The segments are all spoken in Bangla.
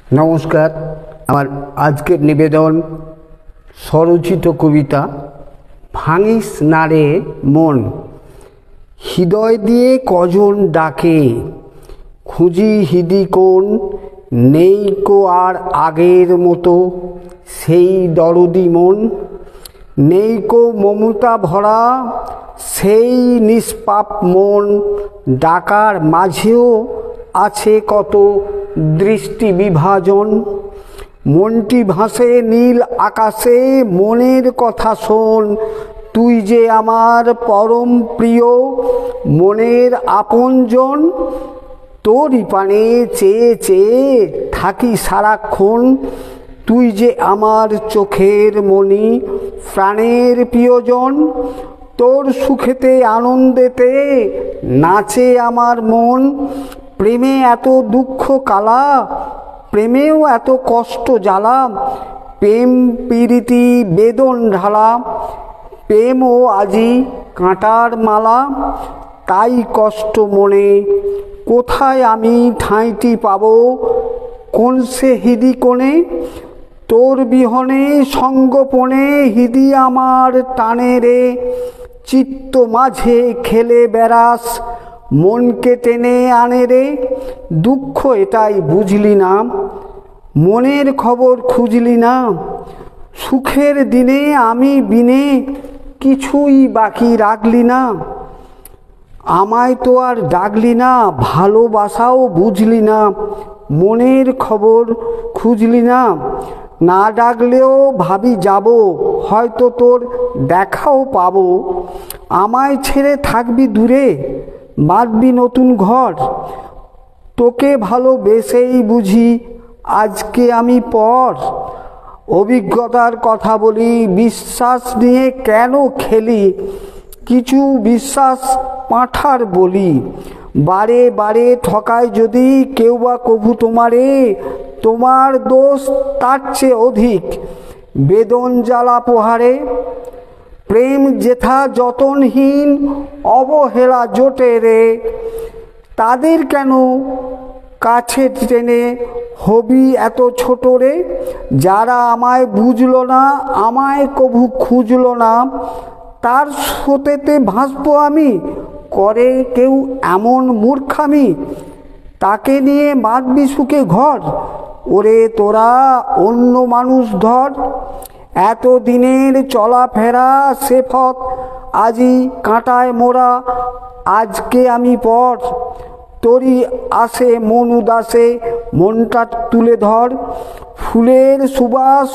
নমস্কার। আমার আজকের নিবেদন স্বরচিত কবিতা ভাঙিস না রে মন। হৃদয় দিয়ে কজন ডাকে, খুঁজি হৃদি কোণ, নেই কো আর আগের মতো সেই দরদি মন। নেই কো মমতা ভরা সেই নিষ্পাপ মন, ডাকার মাঝেও আছে কত দৃষ্টি বিভাজন। মনটি ভাসে নীল আকাশে, মনের কথা শোন, তুই যে আমার পরম প্রিয় মনের আপনজন। তোরই পানে চেয়ে চেয়ে থাকি সারাক্ষণ, তুই যে আমার চোখের মণি প্রাণের প্রিয়জন। তোর সুখেতে আনন্দেতে নাচে আমার মন, প্রেমে এত দুঃখ কালা, প্রেমেও এত কষ্ট জ্বালা। প্রেম পীড়িতি বেদন ঢালা, প্রেমও আজি কাঁটার মালা। তাই কষ্ট মনে, কোথায় আমি ঠাঁইটি পাব, কোন সে হৃদি কোণে। তোর বিহনে সঙ্গোপনে হৃদি আমার টানে রে, চিত্ত মাঝে খেলে বেড়াস মনকে টেনে আনে রে। দুঃখ এটাই বুঝলি না, মনের খবর খুঁজলি না। সুখের দিনে আমি বিনে কিছুই বাকি রাখলি না। আমায় তো আর ডাকলি না, ভালোবাসাও বুঝলি না। মনের খবর খুঁজলি না, না ডাকলেও ভাবি যাব, হয়তো তোর দেখাও পাবো। আমায় ছেড়ে থাকবি দূরে, বাঁধবি নতুন ঘর। তোকে ভালোবেসেই বুঝি আজকে আমি পর। অভিজ্ঞতার কথা বলি, বিশ্বাস নিয়ে কেন খেলি, কিছু বিশ্বাস পাঁঠার বলি। বারে বারে ঠকায় যদি কেউ বা কভু তোমারে, তোমার দোষ তার চেয়ে অধিক বেদন জ্বালা পোহারে। প্রেম যেথা যতনহীন অবহেলা জোটে রে, তাদের কেন কাছে টেনে হবি এত ছোট রে। যারা আমায় বুঝলো না, আমায় কভু খুঁজলো না, তার স্রোতেতে ভাসবো আমি, করে কেউ এমন মূর্খামি। তাকে নিয়ে বাঁধবি সুখে ঘর, ওরে তোরা অন্য মানুষ ধর। এত দিনের চলাফেরা সে পথ আজি কাঁটায় মোরা, আজকে আমি পর। তোরই আসে মন উদাসে, মনটা তুলে ধর। ফুলের সুবাস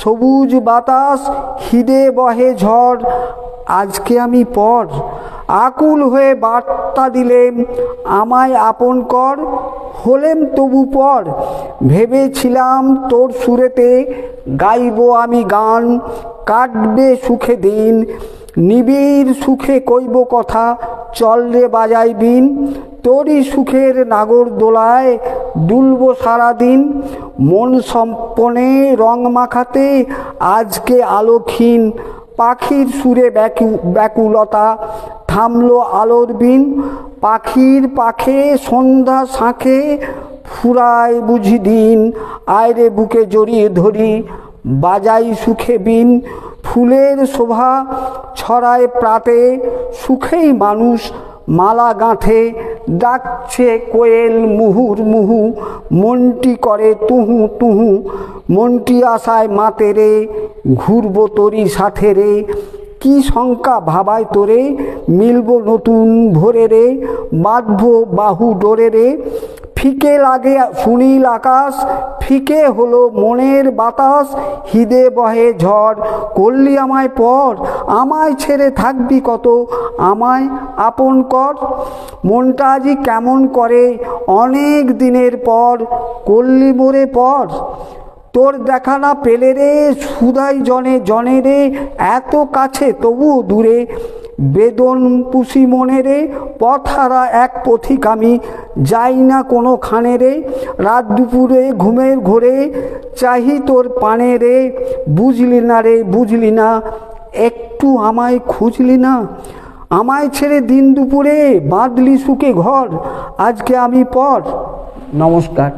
সবুজ বাতাস, হৃদে বহে ঝড়, আজকে আমি পর। আকুল হয়ে বার্তা দিলেম আমায় আপন কর, হলেম তবু পর। ভেবেছিলাম তোর সুরেতে গাইব আমি গান, কাটবে সুখে দিন, নিবিড় সুখে কইব কথা, চল রে বাজাই বিন। তোরই সুখের নাগর দোলায় দুলব সারাদিন, মন সম্পনে রং মাখাতে আজকে আলোকহীন। পাখির সুরে ব্যাকুলতা থামলো আলোর বিন, পাখির পাখে সন্ধ্যা শাঁখে ফুরায় বুঝি দিন। আয়রে বুকে জড়িয়ে ধরি বাজাই সুখে বিন, ফুলের শোভা ছড়ায় প্রাতে, সুখেই মানুষ মালা গাঁথে। ডাকছে কোয়েল মুহুর মুহু, মনটি করে তুহু তুহু, মনটি আশায় মাতে রে, ঘুরবো তোরই সাথে রে। কি শঙ্কা ভাবায় তোরে, মিলবো নতুন ভোরে রে, বাঁধবো বাহু ডোরে রে। ফিকে লাগে সুনীল আকাশ, ফিকে হলো মনের বাতাস, হৃদে বহে ঝড়, করলি আমায় পর। আমায় ছেড়ে থাকবি কত, আমায় আপন কর। মনটা আজি কেমন করে অনেক দিনের পর, করলি মোরে পর। তোর দেখা না পেলে রে, সুধাই জনে জনে রে, এত কাছে তবুও দূরে। বেদন পুষি মনে রে, পথহারা এক পথিক আমি, যাই না কোনো খানে রে। রাত দুপুরে ঘুমের ঘোরে চাহি তোর পানে রে, বুঝলি না রে বুঝলি না, একটু আমায় খুঁজলি না। আমায় ছেড়ে দিন দুপুরে বাঁধলি সুখে ঘর, আজকে আমি পর। নমস্কার।